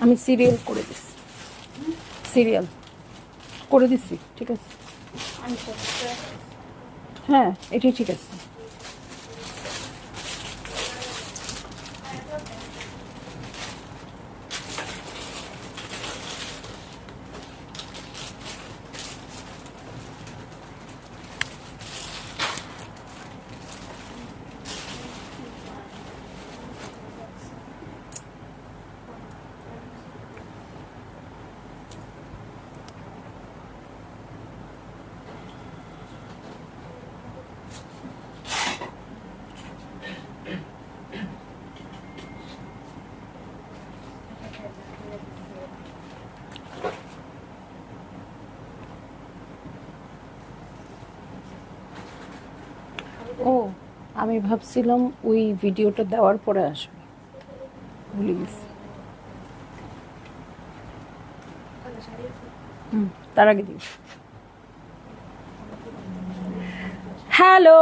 আমি সিরিয়াল করে দিচ্ছি, সিরিয়াল করে দিচ্ছি, ঠিক আছে। হ্যাঁ, এটাই ঠিক আছে। ও, আমি ভাবছিলাম ওই ভিডিওটা দেওয়ার পরে আসবে, ভুলে গেছি। তার আগে দিই। হ্যালো,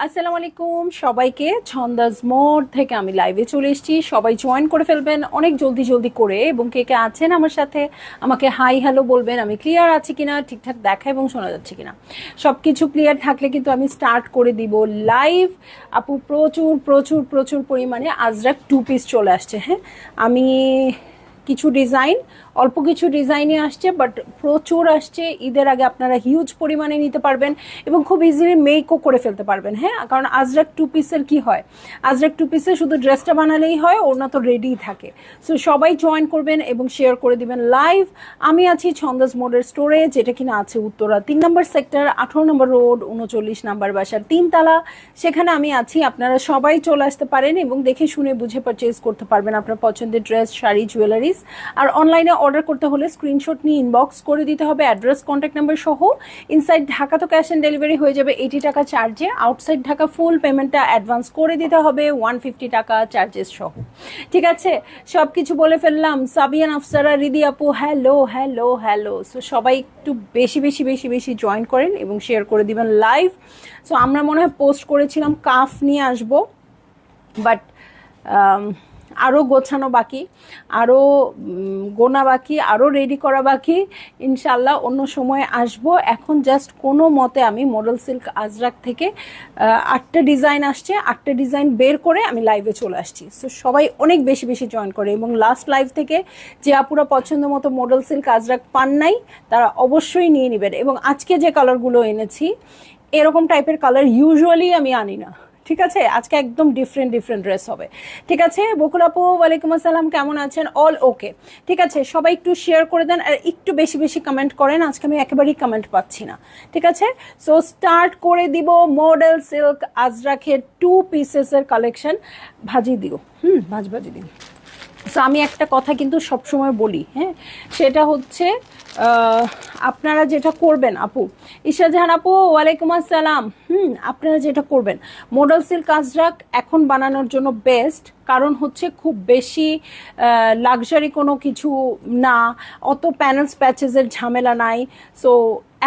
আসসালামু আলাইকুম সবাইকে। ছন্দাজ মোড থেকে আমি লাইভে চলে এসেছি, সবাই জয়েন করে ফেলবেন অনেক জলদি জলদি করে, এবং কে কে আছেন আমার সাথে আমাকে হাই হ্যালো বলবেন। আমি ক্লিয়ার আছি কিনা, ঠিকঠাক দেখা এবং শোনা যাচ্ছে কিনা, সব কিছু ক্লিয়ার থাকলে কিন্তু আমি স্টার্ট করে দিব লাইভ। আপু প্রচুর প্রচুর প্রচুর পরিমাণে আজরাক 2 পিস চলে আসছে। হ্যাঁ, আমি কিছু ডিজাইন, অল্প কিছু ডিজাইনই আসছে, বাট প্রচুর আসছে। ঈদের আগে আপনারা হিউজ পরিমাণে নিতে পারবেন এবং খুব ইজিলি মেকও করে ফেলতে পারবেন। হ্যাঁ, কারণ আজরাক 2 পিসের কি হয়, আজরাক 2 পিসে শুধু ড্রেসটা বানালেই হয়, ওড়না তো রেডিই থাকে। সো সবাই জয়েন করবেন এবং শেয়ার করে দিবেন লাইভ। আমি আছি ছন্দাজ মোডের স্টোরে, যেটা কিনা আছে উত্তরা 3 নম্বর সেক্টর, 18 নম্বর রোড, 39 নম্বর বাসার 3 তলা। সেখানে আমি আছি, আপনারা সবাই চলে আসতে পারেন এবং দেখে শুনে বুঝে পারচেজ করতে পারবেন আপনার পছন্দের ড্রেস, শাড়ি, জুয়েলারিজ। আর অনলাইনে অর্ডার করতে হলে স্ক্রিনশট নিয়ে ইনবক্স করে দিতে হবে, অ্যাড্রেস, কন্ট্যাক্ট নাম্বার সহ। ইনসাইড ঢাকা তো ক্যাশ অন ডেলিভারি হয়ে যাবে 80 টাকা চার্জে, আউটসাইড ঢাকা ফুল পেমেন্টটা অ্যাডভান্স করে দিতে হবে 150 টাকা চার্জেস সহ। ঠিক আছে, সব কিছু বলে ফেললাম। সাবিয়ান, আফসারা, রিদি আপু, হ্যালো হ্যালো হ্যালো। সো সবাই একটু বেশি বেশি বেশি বেশি জয়েন করেন এবং শেয়ার করে দিবেন লাইভ। সো আমরা মনে হয় পোস্ট করেছিলাম কাফ নিয়ে আসবো, বাট আরও গোছানো বাকি, আরও গোনা বাকি, আরও রেডি করা বাকি। ইনশাল্লাহ অন্য সময় আসবো। এখন জাস্ট কোনো মতে আমি মডেল সিল্ক আজরাক থেকে 8টা ডিজাইন আসছে, 8টা ডিজাইন বের করে আমি লাইভে চলে আসছি। সো সবাই অনেক বেশি বেশি জয়েন করে, এবং লাস্ট লাইভ থেকে যে আপুরা পছন্দ মতো মডেল সিল্ক আজরাক পান নাই, তারা অবশ্যই নিয়ে নেবেন। এবং আজকে যে কালারগুলো এনেছি, এরকম টাইপের কালার ইউজুয়ালি আমি আনি না। ঠিক আছে, আজকে একদম ডিফারেন্ট ডিফারেন্ট ড্রেস হবে। ঠিক আছে, বকুল আপু ওয়ালাইকুম আসসালাম, কেমন আছেন? অল ওকে। ঠিক আছে, সবাই একটু শেয়ার করে দেন আর একটু বেশি বেশি কমেন্ট করেন, আজকে আমি একেবারেই কমেন্ট পাচ্ছি না। ঠিক আছে, সো স্টার্ট করে দিব মডেল সিল্ক আজরাকের 2 পিসেসের কালেকশন। ভাজি দিও, ভাজি দিও। সো আমি একটা কথা কিন্তু সবসময় বলি, হ্যাঁ, সেটা হচ্ছে আপনারা যেটা করবেন, আপু ঈশা জাহান আপু ওয়ালাইকুম আসসালাম। আপনারা যেটা করবেন, মডেল সিল্ক আজরাক এখন বানানোর জন্য বেস্ট, কারণ হচ্ছে খুব বেশি লাক্সারি কোনো কিছু না, অত প্যানেলস প্যাচেসের ঝামেলা নাই। সো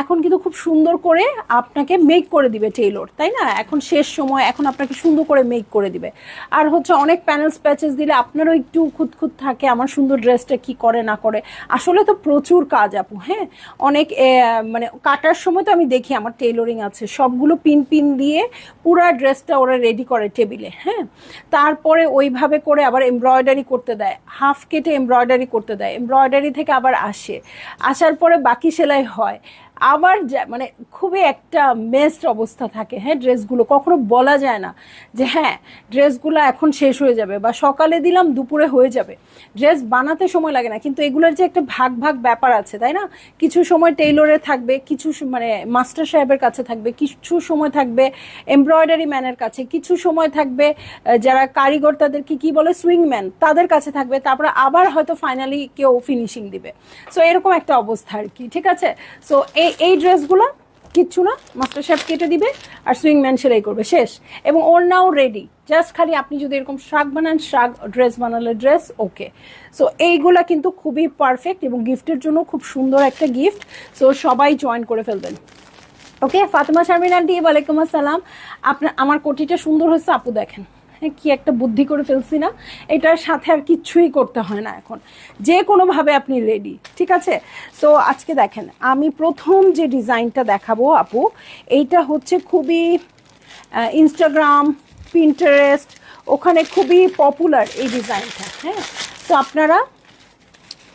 এখন কিন্তু খুব সুন্দর করে আপনাকে মেক করে দিবে টেইলর, তাই না? এখন শেষ সময়, এখন আপনাকে সুন্দর করে মেক করে দিবে। আর হচ্ছে অনেক প্যানেলস প্যাচেস দিলে আপনারও একটু খুঁতখুত থাকে, আমার সুন্দর ড্রেসটা কি করে না করে। আসলে তো প্রচুর কাজ আপু, হ্যাঁ, অনেক মানে কাটার সময় তো আমি দেখি আমার টেইলরিং আছে, সবগুলো পিন পিন দিয়ে পুরা ড্রেসটা ওরা রেডি করে টেবিলে। হ্যাঁ, তারপরে ওইভাবে করে আবার এমব্রয়ডারি করতে দেয়, হাফ কেটে এমব্রয়ডারি করতে দেয়, এমব্রয়ডারি থেকে আবার আসার পরে বাকি সেলাই হয়, আবার মানে খুবই একটা মেস্ট অবস্থা থাকে। হ্যাঁ, ড্রেসগুলো কখনো বলা যায় না যে হ্যাঁ ড্রেসগুলো এখন শেষ হয়ে যাবে বা সকালে দিলাম দুপুরে হয়ে যাবে। ড্রেস বানাতে সময় লাগে না, কিন্তু এগুলোর যে একটা ভাগ ভাগ ব্যাপার আছে, তাই না? কিছু সময় টেইলরে থাকবে, কিছু মানে মাস্টার সাহেবের কাছে থাকবে, কিছু সময় থাকবে এমব্রয়ডারি ম্যানের কাছে, কিছু সময় থাকবে যারা কারিগর, তাদেরকে কি বলে, সুইং ম্যান, তাদের কাছে থাকবে, তারপরে আবার হয়তো ফাইনালি কেউ ফিনিশিং দিবে। সো এরকম একটা অবস্থা আর কি। ঠিক আছে, সো এই ড্রেসগুলো কিচ্ছু না, মাস্টার শেফ কেটে দিবে আর সুইং ম্যান সেলাই করবে, শেষ। এবং ওর নাও রেডি, জাস্ট খালি আপনি যদি এরকম শাক বানান, শাক, ড্রেস বানালে ড্রেস, ওকে। সো এইগুলা কিন্তু খুবই পারফেক্ট এবং গিফটের জন্য খুব সুন্দর একটা গিফট। সো সবাই জয়েন করে ফেলবেন। ওকে, ফাতেমা শারমিন আন্টি ওয়ালাইকুম আসসালাম। আপনার আমার কোটিটা সুন্দর হয়েছে আপু, দেখেন হ্যাঁ কি একটা বুদ্ধি করে ফেলছি না। এটার সাথে আর কিচ্ছুই করতে হয় না, এখন যে কোনোভাবে আপনি রেডি। ঠিক আছে, সো আজকে দেখেন আমি প্রথম যে ডিজাইনটা দেখাবো আপু, এইটা হচ্ছে খুবই ইনস্টাগ্রাম, পিন্টারেস্ট, ওখানে খুবই পপুলার এই ডিজাইনটা। হ্যাঁ, তো আপনারা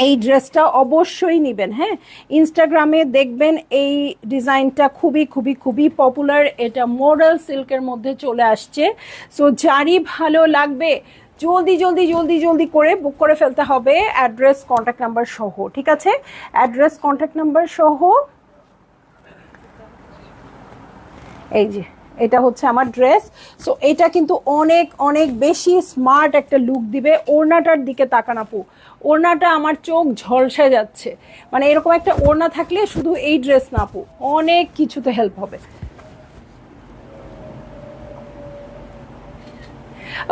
এই ড্রেসটা অবশ্যই নেবেন। হ্যাঁ, ইনস্টাগ্রামে দেখবেন এই ডিজাইনটা খুবই খুবই খুবই পপুলার, এটা মডেল সিল্কের মধ্যে চলে আসছে। সো যারই ভালো লাগবে জলদি জলদি জলদি জলদি করে বুক করে ফেলতে হবে, অ্যাড্রেস কন্ট্যাক্ট নাম্বার সহ। ঠিক আছে, অ্যাড্রেস কন্ট্যাক্ট নাম্বার সহ। এই যে এটা হচ্ছে আমার ড্রেস। সো এটা কিন্তু অনেক অনেক বেশি স্মার্ট একটা লুক দিবে। ওড়নাটার দিকে তাকান আপু, ওড়নাটা আমার চোখ ঝলসে যাচ্ছে। মানে এরকম একটা ওড়না থাকলে শুধু এই ড্রেস না আপু, অনেক কিছুতে হেল্প হবে।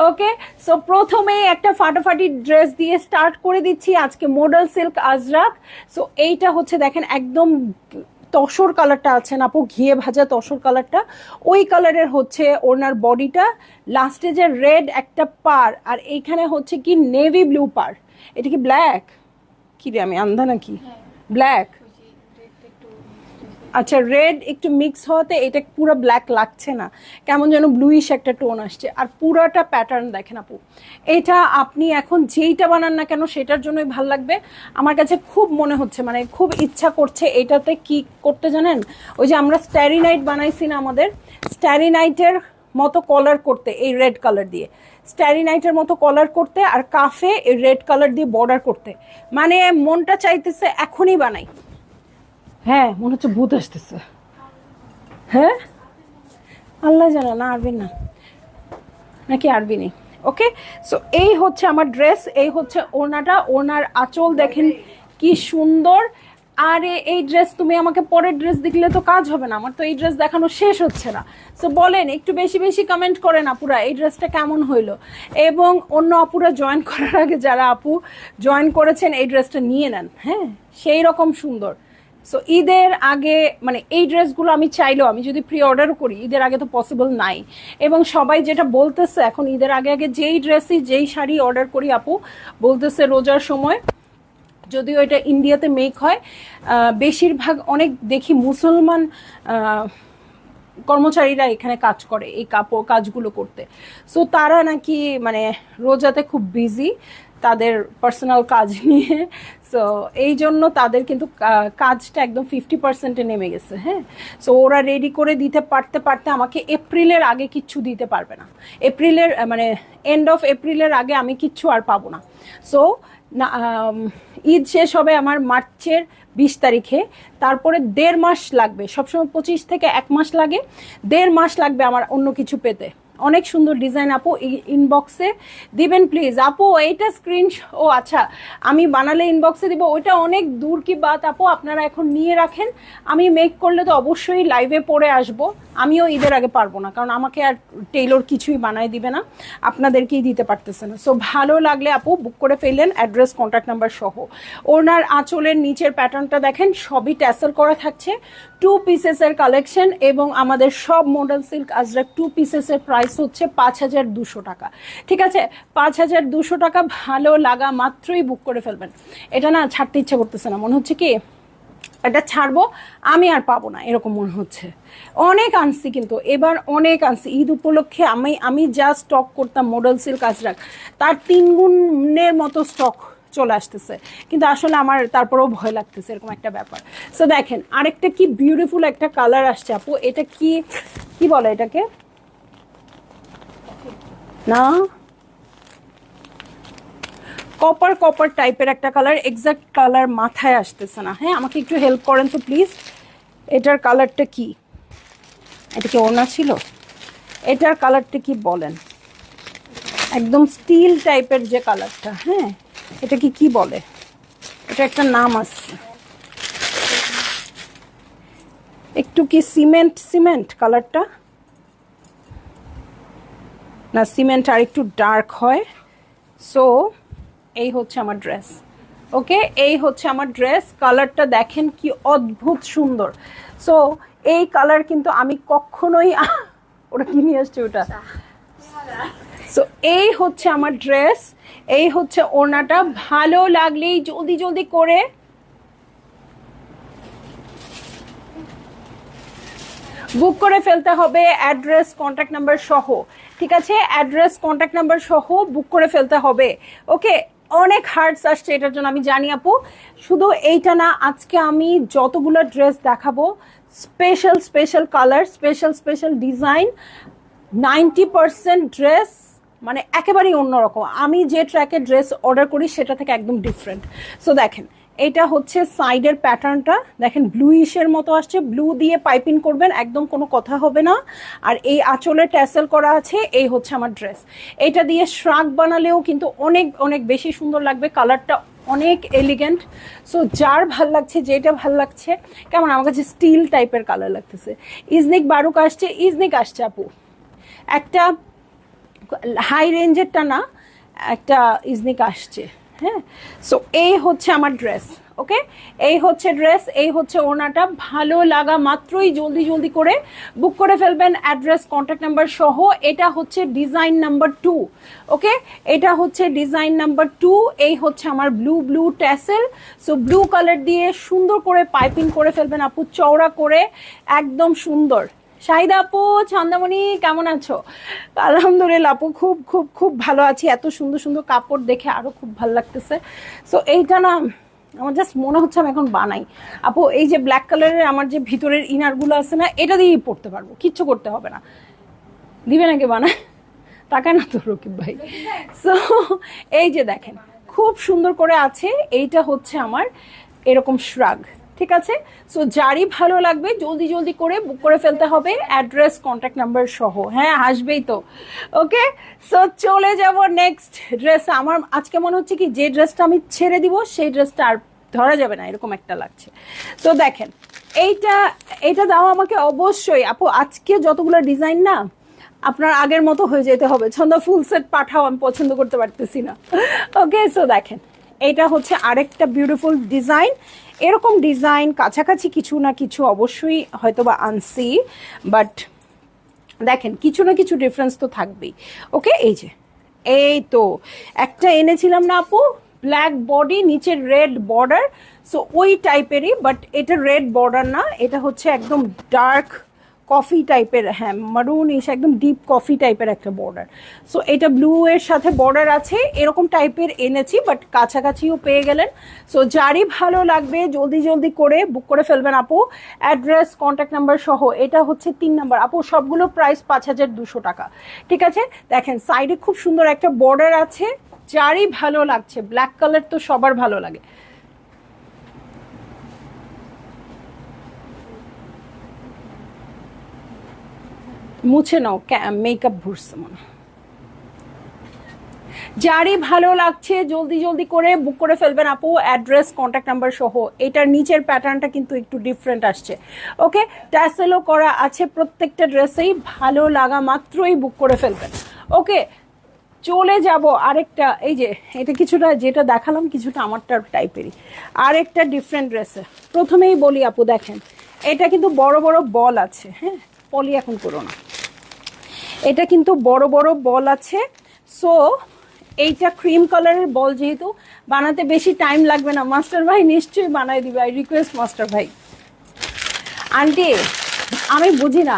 ওকে, সো প্রথমে একটা ফাটাফাটি ড্রেস দিয়ে স্টার্ট করে দিচ্ছি আজকে, মডেল সিল্ক আজরাক। সো এইটা হচ্ছে দেখেন একদম তসর কালারটা আছে না আপু, ঘিয়ে ভাজা তসর কালারটা, ওই কালারের হচ্ছে ওনার বডিটা। লাস্টে যে রেড একটা পার, আর এইখানে হচ্ছে কি নেভি ব্লু পার। এটা কি ব্ল্যাক? কি রে আমি আন্ধা নাকি? ব্ল্যাক। আচ্ছা, রেড একটু মিক্স হওয়াতে এটা পুরো ব্ল্যাক লাগছে না, কেমন যেন ব্লুইশ একটা টোন আসছে। আর পুরাটা প্যাটার্ন দেখেন আপু, এটা আপনি এখন যেইটা বানান না কেন সেটার জন্যই ভাল লাগবে। আমার কাছে খুব মনে হচ্ছে, মানে খুব ইচ্ছা করছে এটাতে কি করতে জানেন, ওই যে আমরা স্টারি নাইট বানাইছি না, আমাদের স্টারি নাইটের মতো কলার করতে, এই রেড কালার দিয়ে স্টারি নাইটের মতো কলার করতে, আর কাফে এই রেড কালার দিয়ে বর্ডার করতে। মানে মনটা চাইতেছে এখনই বানাই। হ্যাঁ, মনে হচ্ছে ভূত আসতেছে। হ্যাঁ, আল্লাহ জানা, না আরবি না নাকি আরবি নেই। ওকে, সো এই হচ্ছে আমার ড্রেস, এই হচ্ছে ওড়নাটা, ওড়নার আঁচল দেখেন কি সুন্দর। আর এই ড্রেস তুমি আমাকে পরের ড্রেস দেখলে তো কাজ হবে না, আমার তো এই ড্রেস দেখানো শেষ হচ্ছে না। সো বলেন, একটু বেশি বেশি কমেন্ট করেন আপুরা এই ড্রেসটা কেমন হইলো। এবং অন্য আপুরা জয়েন করার আগে যারা আপু জয়েন করেছেন এই ড্রেসটা নিয়ে নেন। হ্যাঁ, সেই রকম সুন্দর। সো ঈদের আগে মানে এই ড্রেসগুলো আমি চাইলেও, আমি যদি প্রি অর্ডারও করি ঈদের আগে তো পসিবল নাই। এবং সবাই যেটা বলতেছে এখন, ঈদের আগে আগে যেই ড্রেসই যেই শাড়ি অর্ডার করি আপু, বলতেছে রোজার সময়, যদিও এটা ইন্ডিয়াতে মেক হয়, বেশিরভাগ অনেক দেখি মুসলমান কর্মচারীরা এখানে কাজ করে এই কাপড় কাজগুলো করতে। সো তারা নাকি মানে রোজাতে খুব বিজি তাদের পার্সোনাল কাজ নিয়ে। সো এই জন্য তাদের কিন্তু কাজটা একদম 50%-এ নেমে গেছে। হ্যাঁ, সো ওরা রেডি করে দিতে পারতে পারতে আমাকে এপ্রিলের আগে কিচ্ছু দিতে পারবে না। এপ্রিলের মানে এন্ড অফ এপ্রিলের আগে আমি কিচ্ছু আর পাবো না। সো না, ঈদ শেষ হবে আমার মার্চের 20 তারিখে, তারপরে 1.5 মাস লাগবে। সবসময় 25 থেকে 1 মাস লাগে, 1.5 মাস লাগবে আমার অন্য কিছু পেতে। অনেক সুন্দর ডিজাইন আপু, ইনবক্সে দিবেন প্লিজ আপু। এইটা স্ক্রিন, ও আচ্ছা, আমি বানালে ইনবক্সে দিব, ওইটা অনেক দূর কি বাত আপু, আপনারা এখন নিয়ে রাখেন। আমি মেক করলে তো অবশ্যই লাইভে পরে আসব। আমিও ঈদের আগে পারবো না, কারণ আমাকে আর টেইলর কিছুই বানাই দিবে না, আপনাদেরকেই দিতে পারতেছে না। সো ভালো লাগলে আপু বুক করে ফেললেন, অ্যাড্রেস কন্ট্যাক্ট নাম্বার সহ। ওনার আঁচলের নিচের প্যাটার্নটা দেখেন, সবই ট্যাসেল করা থাকছে, 2 পিসেসের কালেকশন। এবং আমাদের সব মডেল সিল্ক আজরাক 2 পিসেসের প্রাইস হচ্ছে 5200 টাকা। ঠিক আছে, 5200 টাকা, ভালো লাগা মাত্রই বুক করে ফেলবেন। এটা না ছাড়তে ইচ্ছা করতেছে না, মনে হচ্ছে কি এটা ছাড়বো আমি আর পাবো না এরকম মনে হচ্ছে। অনেক আনছি কিন্তু এবার, অনেক আনছি ঈদ উপলক্ষে। আমি যা স্টক করতাম মডেল সিল্ক আজরাক, তার 3 গুণের মতো স্টক চলে আসতেছে। কিন্তু আসলে আমার তারপরেও ভয় লাগতেছে, এরকম একটা ব্যাপার। সো দেখেন আরেকটা কি বিউটিফুল একটা কালার আসছে আপু, এটা কি কি বলে এটাকে, না কপার কপার টাইপের একটা কালার, এক্সাক্ট কালার মাথায় আসতেছে না। হ্যাঁ, আমাকে একটু হেল্প করেন তো প্লিজ। এটার কালারটা কি, এটা কি ওড়না ছিল? এটার কালারটা কি বলেন, একদম স্টিল টাইপের যে কালারটা। হ্যাঁ, এটা কি বলে, এটা একটা নাম আছে, একটু কি সিমেন্ট সিমেন্ট কালারটা, না সিমেন্ট আর একটু ডার্ক হয়। সো এই হচ্ছে আমার ড্রেস, ওকে, এই হচ্ছে আমার ড্রেস। কালারটা দেখেন কি অদ্ভুত সুন্দর। সো এই কালার কিন্তু আমি কখনোই ওটা কি নিয়ে আসছে ওটা। সো এই হচ্ছে আমার ড্রেস, এই হচ্ছে ওড়নাটা। ভালো লাগলেই জলদি জলদি করে বুক করে ফেলতে হবে, অ্যাড্রেস কন্ট্যাক্ট নাম্বার সহ। ঠিক আছে, অ্যাড্রেস কন্ট্যাক্ট নাম্বার সহ বুক করে ফেলতে হবে। ওকে, অনেক হার্টস আসছে এটার জন্য আমি জানি আপু। শুধু এইটা না, আজকে আমি যতগুলো ড্রেস দেখাবো, special special colour, special special design, 90% dress মানে একেবারেই অন্যরকম। আমি যে ট্র্যাকে ড্রেস অর্ডার করি সেটা থেকে একদম ডিফারেন্ট। সো দেখেন, এটা হচ্ছে সাইডের প্যাটার্নটা, দেখেন ব্লুইশের মতো আসছে, ব্লু দিয়ে পাইপিং করবেন, একদম কোনো কথা হবে না। আর এই আঁচলে ট্যাসেল করা আছে। এই হচ্ছে আমার ড্রেস। এটা দিয়ে শ্রাগ বানালেও কিন্তু অনেক অনেক বেশি সুন্দর লাগবে। কালারটা অনেক এলিগেন্ট। সো যার ভাল লাগছে, যেটা ভাল লাগছে, কেমন আমার কাছে স্টিল টাইপের কালার লাগতেছে। ইজনিক বারুক আসছে, ইজনিক আসছে আপু, একটা হাই রেঞ্জেরটা না, একটা ইজনিক আসছে। হ্যাঁ, সো এই হচ্ছে আমার ড্রেস। ওকে, এই হচ্ছে ড্রেস, এই হচ্ছে ওড়নাটা। ভালো লাগা মাত্রই জলদি জলদি করে বুক করে ফেলবেন, অ্যাড্রেস কন্ট্যাক্ট নাম্বার সহ। এটা হচ্ছে ডিজাইন নাম্বার 2। ওকে, এটা হচ্ছে ডিজাইন নাম্বার 2। এই হচ্ছে আমার blue blue tassel. So blue colour দিয়ে সুন্দর করে পাইপিং করে ফেলবেন আপু, চওড়া করে, একদম সুন্দর। শাহিদা আপু, ছন্দামণি, কেমন আছো? আলহামদুলিল্লাহ আপু, খুব খুব খুব ভালো আছি। এত সুন্দর সুন্দর কাপড় দেখে আরো খুব ভালো লাগতেছে। সো এইটা না, আমার জাস্ট মনে হচ্ছে আমি এখন বানাই আপু। এই যে ব্ল্যাক কালারের আমার যে ভিতরের ইনারগুলো আছে না, এটা দিয়েই পরতে পারবো, কিচ্ছু করতে হবে না। দিবে নাকি বানায়? টাকা না তো রকিব ভাই। সো এই যে দেখেন, খুব সুন্দর করে আছে। এইটা হচ্ছে আমার এরকম শ্রাগ। ঠিক আছে, সো যারই ভালো লাগবে জলদি জলদি করে বুক করে ফেলতে হবে, অ্যাড্রেস কন্ট্যাক্ট নাম্বার সহ। হ্যাঁ, আসবেই তো। ওকে, সো চলে যাব নেক্সট ড্রেস। আমার আজকে মনে হচ্ছে কি, যে ড্রেসটা আমি ছেড়ে দিব সেই ড্রেসটা আর ধরা যাবে না, এরকম একটা লাগছে। সো দেখেন, এইটা দাও আমাকে অবশ্যই আপু। আজকে যতগুলো ডিজাইন না, আপনার আগের মতো হয়ে যেতে হবে। ছন্দা ফুল সেট পাঠাও, আমি পছন্দ করতে পারতেছি না। ওকে, সো দেখেন, এইটা হচ্ছে আরেকটা বিউটিফুল ডিজাইন। এরকম ডিজাইন কাছাকাছি কিছু না কিছু অবশ্যই হয়তো বা আনছি, বাট দেখেন কিছু না কিছু ডিফারেন্স তো থাকবেই। ওকে, এই যে এই তো একটা এনেছিলাম না আপু, ব্ল্যাক বডি, নিচে রেড বর্ডার। সো ওই টাইপেরই, বাট এটা রেড বর্ডার না, এটা হচ্ছে একদম ডার্ক কফি টাইপের, হ্যাঁ মারুন ইস, একদম ডিপ কফি টাইপের একটা বর্ডার। সো এটা ব্লু এর সাথে বর্ডার আছে, এরকম টাইপের এনেছি, বাট কাছাকাছিও পেয়ে গেলেন। সো যারই ভালো লাগবে জলদি জলদি করে বুক করে ফেলবেন আপু, অ্যাড্রেস কন্ট্যাক্ট নাম্বার সহ। এটা হচ্ছে 3 নাম্বার আপু, সবগুলো প্রাইস 5200 টাকা। ঠিক আছে, দেখেন সাইডে খুব সুন্দর একটা বর্ডার আছে। যারই ভালো লাগছে, ব্ল্যাক কালার তো সবার ভালো লাগে। মুছে নাও, মেকআপ ঘুরছে মনে। যারই ভালো লাগছে জলদি জলদি করে বুক করে ফেলবেন আপু, অ্যাড্রেস কন্ট্যাক্ট নাম্বার সহ। এটার নিচের প্যাটার্নটা কিন্তু একটু ডিফারেন্ট আসছে। ওকে, ট্যাসেলও করা আছে প্রত্যেকটা ড্রেসেই। ভালো লাগা মাত্রই বুক করে ফেলবেন। ওকে, চলে যাব আরেকটা। এই যে এটা কিছুটা যেটা দেখালাম কিছুটা আমারটা টাইপেরই, আরেকটা ডিফারেন্ট ড্রেসে। প্রথমেই বলি আপু, দেখেন এটা কিন্তু বড় বড় বল আছে। হ্যাঁ, পলি এখন করো না, এটা কিন্তু বড় বড় বল আছে। সো এইটা ক্রিম কালারের বল, যেহেতু বানাতে বেশি টাইম লাগবে না, মাস্টার ভাই নিশ্চয়ই বানাই দিবে। আই রিকোয়েস্ট মাস্টার ভাই। আন্টি আমি বুঝি না,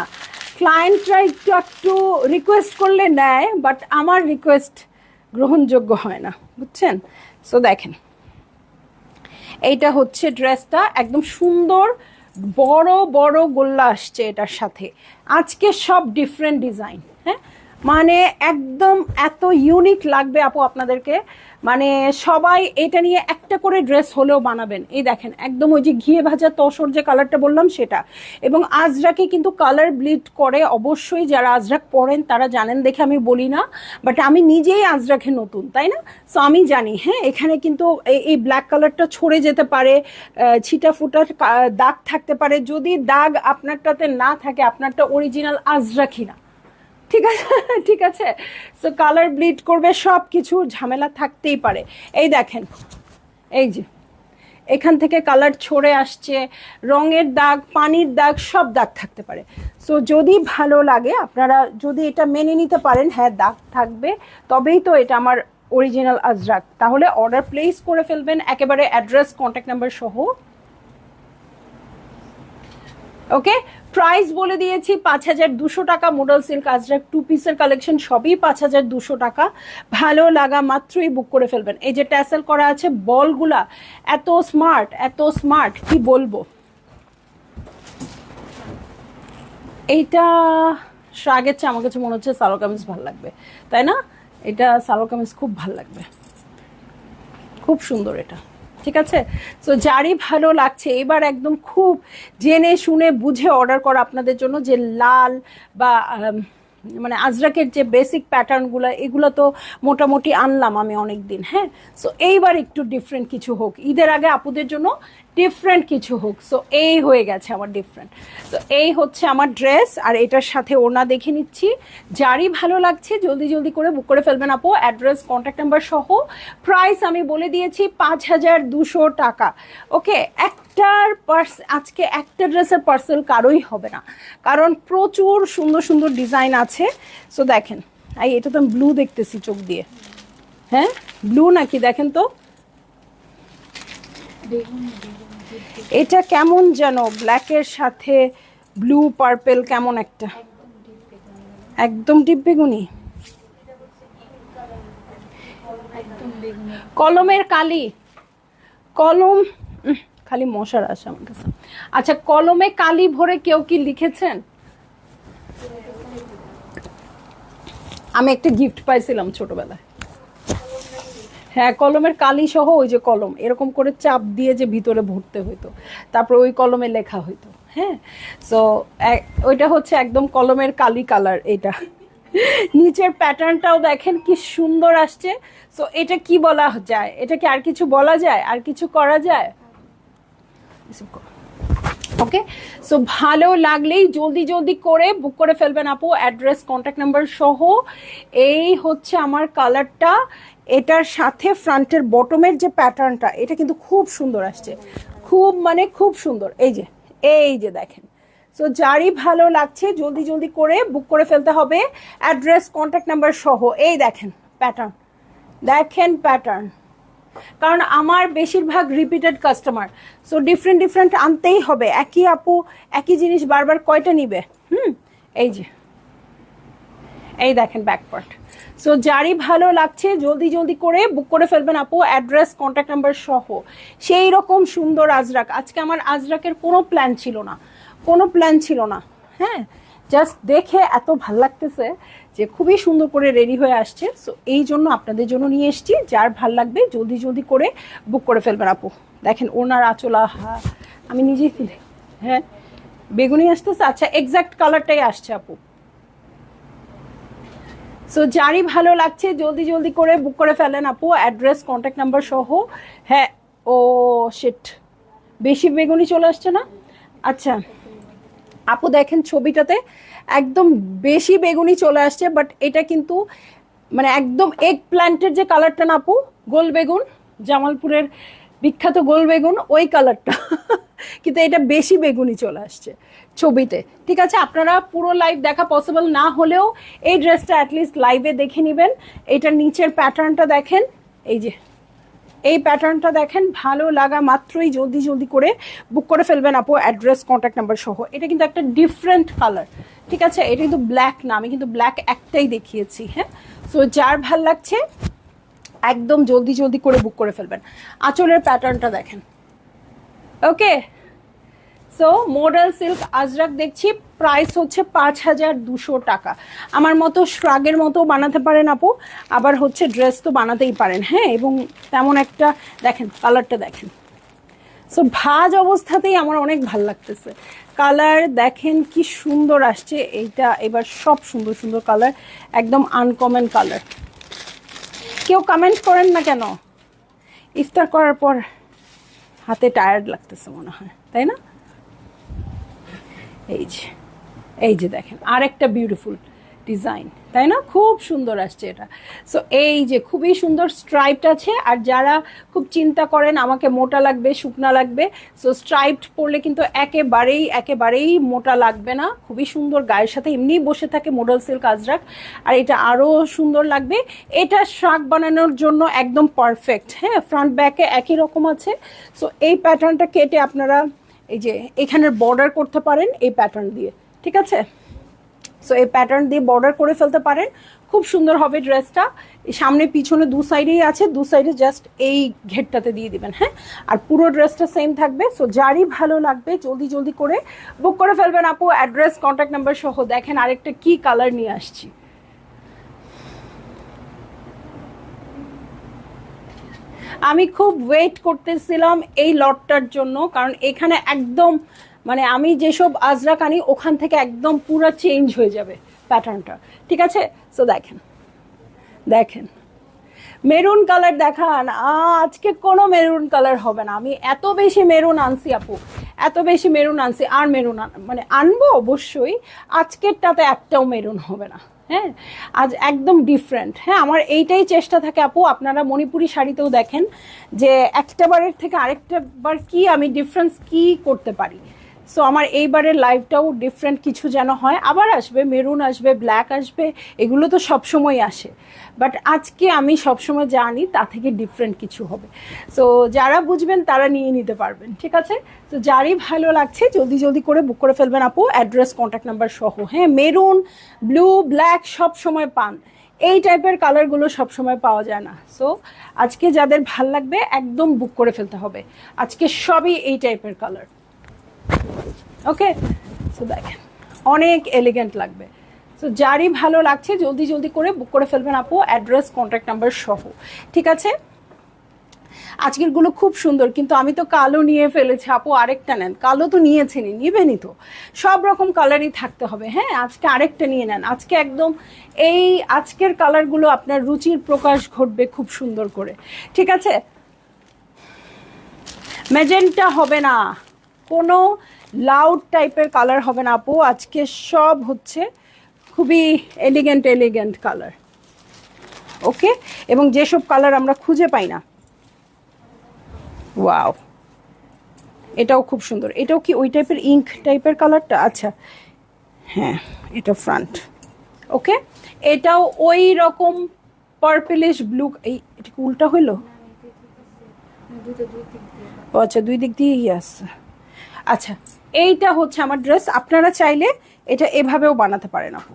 ক্লায়েন্টরা একটু একটু রিকোয়েস্ট করলে নেয়, বাট আমার রিকোয়েস্ট গ্রহণযোগ্য হয় না, বুঝছেন? সো দেখেন, এইটা হচ্ছে ড্রেসটা, একদম সুন্দর বড় বড় গোল্লা আসছে এটার সাথে। আজকে সব ডিফারেন্ট ডিজাইন। হ্যাঁ, মানে একদম এত ইউনিক লাগবে আপু আপনাদেরকে। মানে সবাই এটা নিয়ে একটা করে ড্রেস হলেও বানাবেন। এই দেখেন, একদম ওই যে ঘিয়ে ভাজা তসর যে কালারটা বললাম সেটা। এবং আজরাকে কিন্তু কালার ব্লিড করে অবশ্যই, যারা আজরাক পরেন তারা জানেন দেখে আমি বলি না, বাট আমি নিজেই আজরাকে নতুন, তাই না? সো আমি জানি। হ্যাঁ, এখানে কিন্তু এই ব্ল্যাক কালারটা ছড়ে যেতে পারে, ছিটা ফুটা দাগ থাকতে পারে। যদি দাগ আপনারটাতে না থাকে, আপনারটা অরিজিনাল আজরাকি না। ঠিক আছে, ঠিক আছে। সো কালার ব্লিড করবে, সব কিছু ঝামেলা থাকতেই পারে। এই দেখেন, এই যে এখান থেকে কালার ছড়ে আসছে, রঙের দাগ, পানির দাগ, সব দাগ থাকতে পারে। সো যদি ভালো লাগে, আপনারা যদি এটা মেনে নিতে পারেন, হ্যাঁ দাগ থাকবে, তবেই তো এটা আমার অরিজিনাল আজরাক, তাহলে অর্ডার প্লেস করে ফেলবেন একেবারে অ্যাড্রেস কন্ট্যাক্ট নাম্বার সহ। ওকে, প্রাইস বলে দিয়েছি 5200 টাকা। মডেল সিল্ক আজরাক 2 পিসের কালেকশন সবই 5200 টাকা। ভালো লাগা মাত্রই বুক করে ফেলবেন। এই যে ট্যাসেল করা আছে, বলগুলা এত স্মার্ট, এত স্মার্ট কি বলবো। এইটা আগের চেয়ে আমার কাছে মনে হচ্ছে সালোয়ার কামিজ ভালো লাগবে, তাই না? এটা সালোয়ার কামিজ খুব ভালো লাগবে, খুব সুন্দর এটা। ঠিক আছে, তো যারই ভালো লাগছে এবার একদম খুব জেনে শুনে বুঝে অর্ডার করা আপনাদের জন্য, যে লাল বা মানে আজরাকের যে বেসিক প্যাটার্নগুলো, এগুলো তো মোটামুটি আনলাম আমি অনেক দিন। হ্যাঁ, সো এইবার একটু ডিফারেন্ট কিছু হোক, ঈদের আগে আপুদের জন্য ডিফারেন্ট কিছু হোক। সো এই হয়ে গেছে আমার ডিফারেন্ট। তো এই হচ্ছে আমার ড্রেস, আর এটার সাথে ওড়না দেখে নিচ্ছি। যারই ভালো লাগছে জলদি জলদি করে বুক করে ফেলবেন আপু, অ্যাড্রেস কন্ট্যাক্ট নাম্বার সহ। প্রাইস আমি বলে দিয়েছি 5200 টাকা। ওকে, একটার আজকে একটা ড্রেসের পার্সেল কারোই হবে না, কারণ প্রচুর সুন্দর সুন্দর ডিজাইন আছে। সো দেখেন, এটা তো ব্লু দেখতেছি চোখ দিয়ে। হ্যাঁ, ব্লু নাকি? দেখেন তো, এটা কেমন যেন ব্ল্যাকের সাথে ব্লু পার্পেল, কেমন একটা, একদম ডিপ বেগুনি, কলমের কালি, কলম খালি মশার আসে আমার কাছে। আচ্ছা, কলমে কালি ভরে কেউ কি লিখেছেন? আমি একটা গিফট পাইছিলাম ছোটবেলায়। হ্যাঁ, কলমের কালি সহ ওই যে কলম এরকম করে চাপ দিয়ে যে ভিতরে ভরতে হইতো, তারপর ওই কলমে লেখা হইতো। হ্যাঁ, সো ওইটা হচ্ছে একদম কলমের কালি কালার। এটা নিচের প্যাটার্নটাও দেখেন কি সুন্দর আসছে। সো এটা কি বলা যায়? এটা কি আর কিছু বলা যায়? আর কিছু করা যায়? ওকে, সো ভালো লাগলেই জলদি জলদি করে বুক করে ফেলবেন আপু, অ্যাড্রেস কন্ট্যাক্ট নাম্বার সহ। এই হচ্ছে আমার কালারটা, এটার সাথে ফ্রন্টের বটমের যে প্যাটার্নটা, এটা কিন্তু খুব সুন্দর আসছে, খুব মানে খুব সুন্দর। এই যে দেখেন। সো যারই ভালো লাগছে জলদি জলদি করে বুক করে ফেলতে হবে, অ্যাড্রেস কন্ট্যাক্ট নাম্বার সহ। এই দেখেন প্যাটার্ন, দেখেন প্যাটার্ন, কারণ আমার বেশিরভাগ repeated customer, so different different আনতেই হবে। একই আপু একই জিনিস বারবার কয়টা নিবে? এই যে এই দেখেন ব্যাক পার্ট। সো যারই ভালো লাগছে জলদি জলদি করে বুক করে ফেলবেন আপু, অ্যাড্রেস কন্ট্যাক্ট নাম্বার সহ। সেই রকম সুন্দর আজরাক, আজকে আমার আজরাকের কোনো প্ল্যান ছিল না, কোনো প্ল্যান ছিল না। হ্যাঁ, জাস্ট দেখে এত ভাল লাগতেছে যে খুবই সুন্দর করে রেডি হয়ে আসছে। সো এই জন্য আপনাদের জন্য নিয়ে এসছি, যার ভাল লাগবে জলদি জলদি করে বুক করে ফেলবেন আপু। দেখেন ওনার আঁচলা, আমি নিজেই ফিলে, হ্যাঁ বেগুনি আসতেছে। আচ্ছা, এক্স্যাক্ট কালারটাই আসছে আপু। সো যারই ভালো লাগছে জলদি জলদি করে বুক করে ফেলেন আপু, অ্যাড্রেস কন্ট্যাক্ট নাম্বার সহ। হ্যাঁ, ও শিট, বেশি বেগুনি চলে আসছে না? আচ্ছা আপু দেখেন ছবিটাতে একদম বেশি বেগুনি চলে আসছে, বাট এটা কিন্তু মানে একদম এগ প্ল্যান্টের যে কালারটা না আপু, গোল বেগুন, জামালপুরের বিখ্যাত গোল বেগুন, ওই কালারটা কিন্তু এটা বেশি বেগুনি চলে আসছে ছবিতে। ঠিক আছে, আপনারা পুরো লাইভ দেখা পসিবল না হলেও এই ড্রেসটা অ্যাটলিস্ট লাইভে দেখে নেবেন। এটার নিচের প্যাটার্নটা দেখেন, এই যে এই প্যাটার্নটা দেখেন, ভালো লাগা মাত্রই জলদি জলদি করে বুক করে ফেলবেন আপু, অ্যাড্রেস কন্ট্যাক্ট নাম্বার সহ। এটা কিন্তু একটা ডিফারেন্ট কালার, ঠিক আছে, এটা কিন্তু ব্ল্যাক না, আমি কিন্তু ব্ল্যাক একটাই দেখিয়েছি। হ্যাঁ, সো যার ভাল লাগছে একদম জলদি জলদি করে বুক করে ফেলবেন। আঁচলের প্যাটার্নটা দেখেন। ওকে, সো মডেল সিল্ক আজরাক দেখছি, প্রাইস হচ্ছে 5200 টাকা। আমার মতো শ্রাগের মতো বানাতে পারেন আপু, আবার হচ্ছে ড্রেস তো বানাতেই পারেন। হ্যাঁ, এবং তেমন একটা দেখেন কালারটা দেখেন। সো ভাজ অবস্থাতেই আমার অনেক ভাল লাগতেছে। কালার দেখেন কি সুন্দর আসছে। এইটা এবার সব সুন্দর সুন্দর কালার, একদম আনকমন কালার। কেউ কমেন্ট করেন না কেন? ইফতার করার পর হাতে টায়ার্ড লাগতেছে মনে হয়, তাই না? এই যে দেখেন আরেকটা বিউটিফুল, ডিজাইন, তাই না? খুব সুন্দর আসছে এটা। সো এই যে খুবই সুন্দর স্ট্রাইপড আছে। আর যারা খুব চিন্তা করেন আমাকে মোটা লাগবে শুকনা লাগবে, সো স্ট্রাইপড পরলে কিন্তু একেবারেই মোটা লাগবে না, খুবই সুন্দর, গায়ের সাথে এমনিই বসে থাকে মডেল সিল্ক আজরাক। আর এটা আরও সুন্দর লাগবে। এটা শাক বানানোর জন্য একদম পারফেক্ট। হ্যাঁ, ফ্রন্ট ব্যাকে একই রকম আছে। সো এই প্যাটার্নটা কেটে আপনারা এই যে এখানের বর্ডার করতে পারেন এই প্যাটার্ন দিয়ে, ঠিক আছে? সো এই প্যাটার্ন দিয়ে বর্ডার করে ফেলতে পারেন, খুব সুন্দর হবে ড্রেসটা। সামনে পিছনে দু সাইডেই আছে, দু সাইডে জাস্ট এই ঘেরটাতে দিয়ে দিবেন। হ্যাঁ, আর পুরো ড্রেসটা সেম থাকবে। সো যারই ভালো লাগবে জলদি জলদি করে বুক করে ফেলবেন আপু, অ্যাড্রেস কন্ট্যাক্ট নাম্বার সহ। দেখেন আরেকটা কি কালার নিয়ে আসছি। আমি খুব ওয়েট করতেছিলাম এই লটটার জন্য, কারণ এখানে একদম মানে আমি যেসব আজরাক আনি ওখান থেকে একদম পুরো চেঞ্জ হয়ে যাবে প্যাটার্নটা, ঠিক আছে? সো দেখেন দেখেন মেরুন কালার দেখান। আজকে কোনো মেরুন কালার হবে না। আমি এত বেশি মেরুন আনছি আপু, এত বেশি মেরুন আনছি, আর মেরুন মানে আনবো অবশ্যই, আজকেরটাতে একটাও মেরুন হবে না। হ্যাঁ, আজ একদম ডিফারেন্ট। হ্যাঁ, আমার এইটাই চেষ্টা থাকে আপু, আপনারা মণিপুরি শাড়িতেও দেখেন যে একটা বারের থেকে আরেকটা বার কি আমি ডিফারেন্স কি করতে পারি। সো আমার এইবারের লাইভটাও ডিফারেন্ট কিছু যেন হয়। আবার আসবে মেরুন, আসবে ব্ল্যাক, আসবে, এগুলো তো সবসময় আসে, বাট আজকে আমি সবসময় জানি তা থেকে ডিফারেন্ট কিছু হবে। সো যারা বুঝবেন তারা নিয়ে নিতে পারবেন, ঠিক আছে? তো যারই ভালো লাগছে জলদি জলদি করে বুক করে ফেলবেন আপু, অ্যাড্রেস কন্ট্যাক্ট নাম্বার সহ। হ্যাঁ, মেরুন, ব্লু, ব্ল্যাক সব সময় পান, এই টাইপের কালারগুলো সবসময় পাওয়া যায় না। সো আজকে যাদের ভাল লাগবে একদম বুক করে ফেলতে হবে, আজকে সবই এই টাইপের কালার। ওকে, সো দেখেন অনেক এলিগেন্ট লাগবে। সো যারই ভালো লাগছে জলদি জলদি করে বুক করে ফেলবেন আপু, অ্যাড্রেস কন্ট্যাক্ট নাম্বার সহ, ঠিক আছে? আজকেরগুলো খুব সুন্দর, কিন্তু আমি তো কালো নিয়ে ফেলেছি আপু, আরেকটা নেন। কালো তো নিয়েছেনই, নিবেনই তো, সব রকম কালারই থাকতে হবে। হ্যাঁ, আজকে আরেকটা নিয়ে নেন। আজকে একদম এই আজকের কালারগুলো আপনার রুচির প্রকাশ ঘটবে খুব সুন্দর করে, ঠিক আছে? ম্যাজেন্টা হবে না, কোনো লাউড টাইপের কালার হবে না আপু, আজকে সব হচ্ছে খুবই এলিগেন্ট কালার। ওকে, এবং যেসব কালার আমরা খুঁজে পাই না। ওয়াও, এটাও খুব সুন্দর। এটাও কি ওই টাইপের ইঙ্ক টাইপের কালারটা? আচ্ছা, হ্যাঁ, এটা ফ্রন্ট। ওকে, এটাও ওই রকম পার্পলিশ ব্লু। এই এটা কি উল্টা হইলো? ও আচ্ছা, দুই দিক দিয়েই আছে। আচ্ছা, এইটা হচ্ছে আমার ড্রেস। আপনারা চাইলে এটা এভাবেও বানাতে পারেন আপু,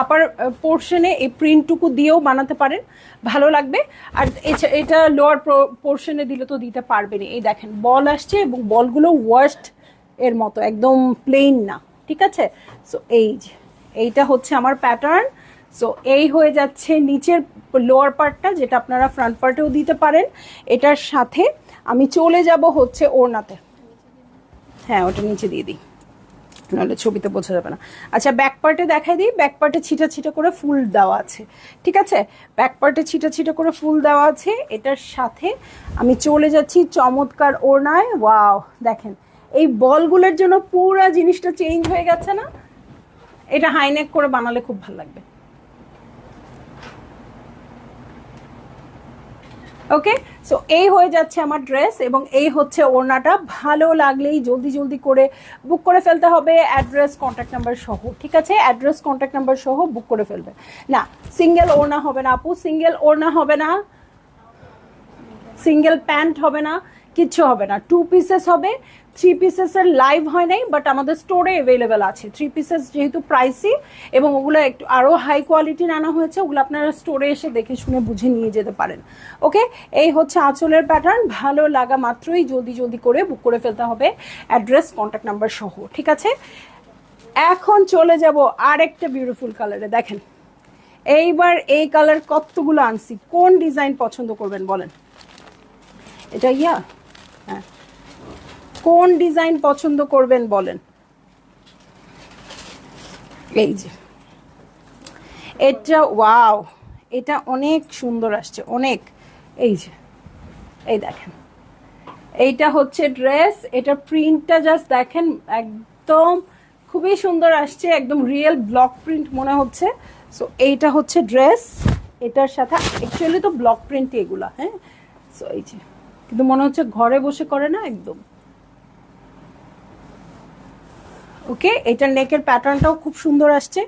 আপার পোর্শনে এই প্রিন্টটুকু দিয়েও বানাতে পারেন, ভালো লাগবে। আর এটা লোয়ার পোর্শনে দিলে তো দিতে পারবেন। এই দেখেন বল আসছে, এবং বলগুলো ওয়াশড এর মতো, একদম প্লেন না, ঠিক আছে? সো এইটা হচ্ছে আমার প্যাটার্ন। সো এই হয়ে যাচ্ছে নিচের লোয়ার পার্টটা, যেটা আপনারা ফ্রন্ট পার্টেও দিতে পারেন। এটার সাথে আমি চলে যাব হচ্ছে ওড়নাতে। হ্যাঁ, ওটা নিচে দিয়ে দিই, নাহলে ছবিতে বোঝা যাবে না। আচ্ছা, ব্যাক পার্টে দেখাই দিই। ব্যাক পার্টে ছিটা ছিটা করে ফুল দেওয়া আছে, ঠিক আছে? ব্যাক পার্টে ছিটা ছিটা করে ফুল দেওয়া আছে। এটার সাথে আমি চলে যাচ্ছি চমৎকার ওড়নায়। ওয়াও, দেখেন এই বলগুলোর জন্য পুরো জিনিসটা চেঞ্জ হয়ে গেছে না? এটা হাইনেক করে বানালে খুব ভালো লাগবে। ওকে, সো এই হয়ে যাচ্ছে আমার ড্রেস, এবং এই হচ্ছে ওড়নাটা। ভালো লাগলেই জলদি জলদি করে বুক করে ফেলতে হবে, অ্যাড্রেস কন্ট্যাক্ট নাম্বার সহ, ঠিক আছে? অ্যাড্রেস কন্ট্যাক্ট নাম্বার সহ বুক করে ফেলবে। না, সিঙ্গেল ওড়না হবে না আপু, সিঙ্গেল ওড়না হবে না, সিঙ্গেল প্যান্ট হবে না, কিচ্ছু হবে না। 2 পিসেস হবে। 3 পিসেসের লাইভ হয় নাই, বাট আমাদের স্টোরে অ্যাভেলেবেল আছে 3 পিসেস, যেহেতু প্রাইসি এবং ওগুলো একটু আরও হাই কোয়ালিটির আনা হয়েছে, ওগুলো আপনারা স্টোরে এসে দেখে শুনে বুঝে নিয়ে যেতে পারেন। ওকে, এই হচ্ছে আঁচলের প্যাটার্ন। ভালো লাগা মাত্রই জলদি জলদি করে বুক করে ফেলতে হবে, অ্যাড্রেস কন্ট্যাক্ট নাম্বার সহ, ঠিক আছে? এখন চলে যাব আরেকটা বিউটিফুল কালারে। দেখেন এইবার এই কালার কতগুলো আনছি, কোন ডিজাইন পছন্দ করবেন বলেন? এটা হ্যাঁ, কোন ডিজাইন পছন্দ করবেন বলেন? এই যে এটা, ওয়াও, এটা অনেক সুন্দর আসছে, অনেক। এই যে এই দেখেন, এইটা হচ্ছে ড্রেস। এটা প্রিন্টটা জাস্ট দেখেন, একদম খুবই সুন্দর আসছে, একদম রিয়েল ব্লক প্রিন্ট মনে হচ্ছে। সো এইটা হচ্ছে ড্রেস, এটার সাথে অ্যাকচুয়ালি তো ব্লক প্রিন্ট এগুলা, হ্যাঁ। সো এই যে, কিন্তু মনে হচ্ছে ঘরে বসে করে না একদম। ওকে, এটার নেকের প্যাটার্নটাও খুব সুন্দর আসছে।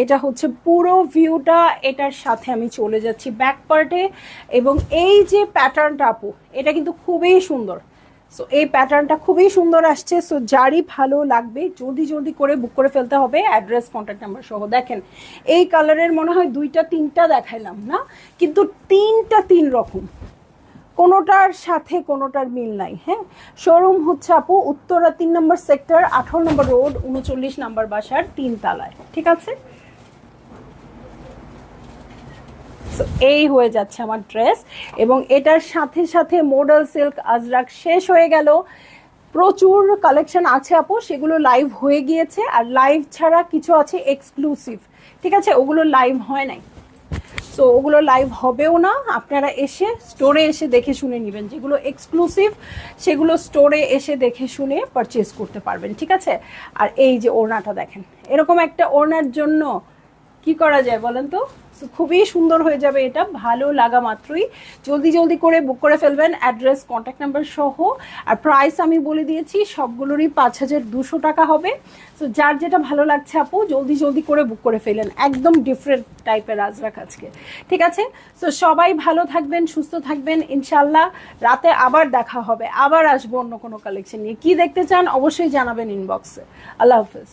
এটা হচ্ছে পুরো ভিউটা, এটার সাথে আমি চলে যাচ্ছি ব্যাক পার্টে। এবং এই যে প্যাটার্নটা আপু, এটা কিন্তু খুবই সুন্দর। সো এই প্যাটার্নটা খুবই সুন্দর আসছে। সো যারই ভালো লাগবে জলদি জলদি করে বুক করে ফেলতে হবে, অ্যাড্রেস কন্ট্যাক্ট নাম্বার সহ। দেখেন এই কালারের মনে হয় 2টা 3টা দেখাইলাম না, কিন্তু 3টা 3 রকম, কোনোটার সাথে কোনোটার মিল নাই। হ্যাঁ, শোরুম হচ্ছে আপু উত্তরা 3 নম্বর সেক্টর, 18 নম্বর রোড, 39 নম্বর বাসার 3 তলায়, ঠিক আছে। এই হয়ে যাচ্ছে আমার ড্রেস, এবং এটার সাথে সাথে মডেল সিল্ক আজরাক শেষ হয়ে গেল। প্রচুর কালেকশন আছে আপু, সেগুলো লাইভ হয়ে গিয়েছে, আর লাইভ ছাড়া কিছু আছে এক্সক্লুসিভ, ঠিক আছে, ওগুলো লাইভ হয় নাই। সো ওগুলো লাইভ হবেও না, আপনারা এসে স্টোরে এসে দেখে শুনে নেবেন। যেগুলো এক্সক্লুসিভ সেগুলো স্টোরে এসে দেখে শুনে পারচেজ করতে পারবেন, ঠিক আছে। আর এই যে ওড়নাটা দেখেন, এরকম একটা ওড়নার জন্য কি করা যায় বলেন তো। খুবই সুন্দর হয়ে যাবে, এটা ভালো লাগা মাত্রই জলদি জলদি করে বুক করে ফেলবেন, অ্যাড্রেস কন্ট্যাক্ট নাম্বার সহ। আর প্রাইস আমি বলে দিয়েছি, সবগুলোরই 5200 টাকা হবে। তো যার যেটা ভালো লাগছে আপু জলদি জলদি করে বুক করে ফেলেন, একদম ডিফারেন্ট টাইপের আজরাক আজকে, ঠিক আছে। তো সবাই ভালো থাকবেন, সুস্থ থাকবেন, ইনশাল্লাহ রাতে আবার দেখা হবে, আবার আসবো অন্য কোনো কালেকশন নিয়ে। কি দেখতে চান অবশ্যই জানাবেন ইনবক্সে। আল্লাহ হাফেজ।